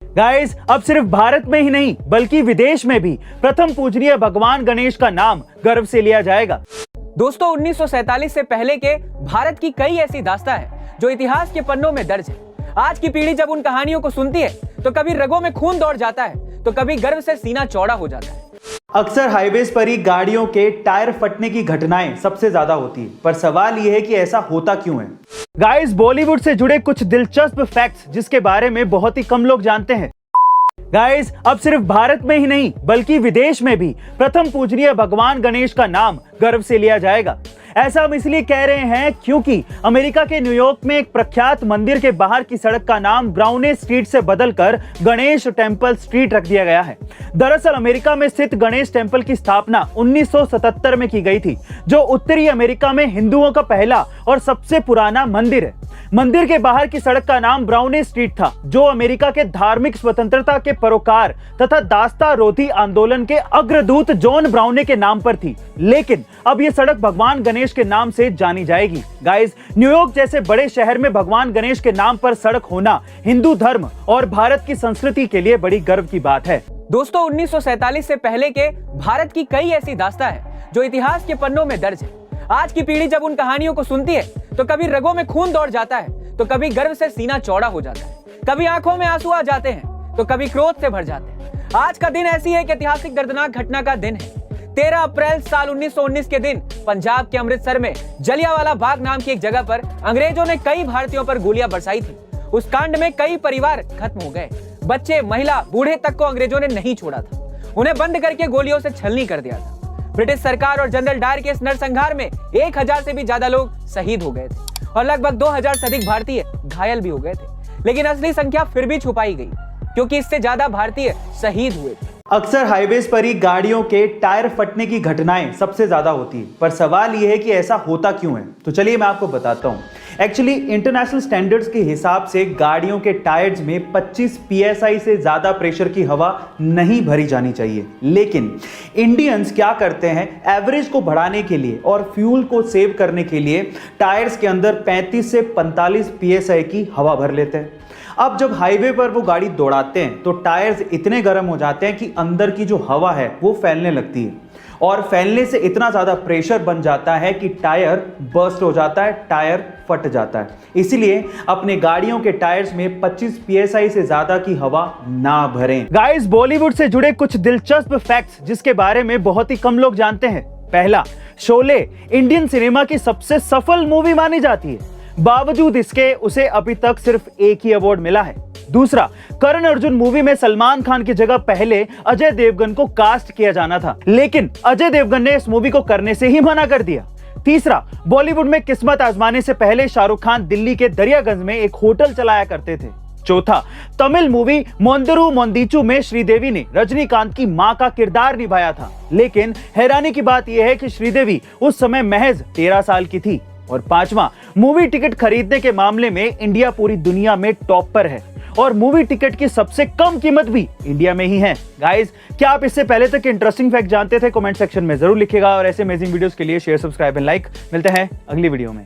Guys, अब सिर्फ भारत में ही नहीं बल्कि विदेश में भी प्रथम पूजनीय भगवान गणेश का नाम गर्व से लिया जाएगा। दोस्तों, 1947 से पहले के भारत की कई ऐसी दास्तां हैं जो इतिहास के पन्नों में दर्ज है। आज की पीढ़ी जब उन कहानियों को सुनती है तो कभी रगों में खून दौड़ जाता है तो कभी गर्व से सीना चौड़ा हो जाता है। अक्सर हाईवेज पर ही गाड़ियों के टायर फटने की घटनाएं सबसे ज्यादा होती है, पर सवाल यह है कि ऐसा होता क्यों है। गाइस, बॉलीवुड से जुड़े कुछ दिलचस्प फैक्ट्स जिसके बारे में बहुत ही कम लोग जानते हैं। गाइस, अब सिर्फ भारत में ही नहीं बल्कि विदेश में भी प्रथम पूजनीय भगवान गणेश का नाम गर्व से लिया जाएगा। ऐसा हम इसलिए कह रहे हैं क्योंकि अमेरिका के न्यूयॉर्क में एक प्रख्यात मंदिर के बाहर की सड़क का नाम ब्राउने स्ट्रीट से बदलकर गणेश टेम्पल स्ट्रीट रख दिया गया है। दरअसल अमेरिका में स्थित गणेश टेम्पल की स्थापना 1977 में की गई थी, जो उत्तरी अमेरिका में हिंदुओं का पहला और सबसे पुराना मंदिर है। मंदिर के बाहर की सड़क का नाम ब्राउने स्ट्रीट था, जो अमेरिका के धार्मिक स्वतंत्रता के पैरोकार तथा दास्तारोधी आंदोलन के अग्रदूत जॉन ब्राउने के नाम पर थी। लेकिन अब यह सड़क भगवान गणेश के नाम से जानी जाएगी। गाइस, न्यूयॉर्क जैसे बड़े शहर में भगवान गणेश के नाम पर सड़क होना हिंदू धर्म और भारत की संस्कृति के लिए बड़ी गर्व की बात है। दोस्तों, 1947 से पहले के भारत की कई ऐसी दास्तां हैं जो इतिहास के पन्नों में दर्ज है। आज की पीढ़ी जब उन कहानियों को सुनती है तो कभी रगों में खून दौड़ जाता है तो कभी गर्व से सीना चौड़ा हो जाता है, कभी आंखों में आंसू आ जाते हैं तो कभी क्रोध से भर जाते हैं। आज का दिन ऐसी है कि ऐतिहासिक दर्दनाक घटना का दिन है। 13 अप्रैल साल 1919 के दिन पंजाब के अमृतसर में जलियांवाला बाग नाम की एक जगह पर अंग्रेजों ने कई भारतीयों पर गोलियां बरसाई थी। उस कांड में कई परिवार खत्म हो गए। बच्चे, महिला, बूढ़े तक को अंग्रेजों ने नहीं छोड़ा था। उन्हें बंद करके गोलियों से छलनी कर दिया था। ब्रिटिश सरकार और जनरल डायर के इस नरसंहार में 1000 से भी ज्यादा लोग शहीद हो गए थे और लगभग 2000 से अधिक भारतीय घायल भी हो गए थे। लेकिन असली संख्या फिर भी छुपाई गई क्योंकि इससे ज्यादा भारतीय शहीद हुए थे। अक्सर हाईवेज पर ही गाड़ियों के टायर फटने की घटनाएं सबसे ज्यादा होती है, पर सवाल यह है कि ऐसा होता क्यों है। तो चलिए मैं आपको बताता हूं। एक्चुअली इंटरनेशनल स्टैंडर्ड्स के हिसाब से गाड़ियों के टायर्स में 25 psi से ज्यादा प्रेशर की हवा नहीं भरी जानी चाहिए। लेकिन इंडियंस क्या करते हैं, एवरेज को बढ़ाने के लिए और फ्यूल को सेव करने के लिए टायर्स के अंदर 35 से 45 psi की हवा भर लेते हैं। अब जब हाईवे पर वो गाड़ी दौड़ाते हैं तो टायर्स इतने गर्म हो जाते हैं कि अंदर की जो हवा है वो फैलने लगती है और फैलने से इतना ज्यादा प्रेशर बन जाता है कि टायर बर्स्ट हो जाता है, टायर फट जाता है। इसीलिए अपने गाड़ियों के टायर्स में 25 psi से ज्यादा की हवा ना भरें। गाइस, बॉलीवुड से जुड़े कुछ दिलचस्प फैक्ट्स जिसके बारे में बहुत ही कम लोग जानते हैं। पहला, शोले इंडियन सिनेमा की सबसे सफल मूवी मानी जाती है। बावजूद इसके उसे अभी तक सिर्फ एक ही अवार्ड मिला है। दूसरा, करण अर्जुन मूवी में सलमान खान की जगह पहले अजय देवगन को कास्ट किया जाना था, लेकिन अजय देवगन ने इस मूवी को करने से ही मना कर दिया। तीसरा, बॉलीवुड में किस्मत आजमाने से पहले शाहरुख खान दिल्ली के दरियागंज में एक होटल चलाया करते थे। चौथा, तमिल मूवी मोंदरू मोंदीचू में श्रीदेवी ने रजनीकांत की मां का किरदार निभाया था, लेकिन हैरानी की बात यह है कि श्रीदेवी उस समय महज 13 साल की थी। और पांचवा, मूवी टिकट खरीदने के मामले में इंडिया पूरी दुनिया में टॉप पर है और मूवी टिकट की सबसे कम कीमत भी इंडिया में ही है। गाइस, क्या आप इससे पहले तक इंटरेस्टिंग फैक्ट जानते थे? कमेंट सेक्शन में जरूर लिखिएगा और ऐसे अमेजिंग वीडियोस के लिए शेयर, सब्सक्राइब एंड लाइक। मिलते हैं अगली वीडियो में।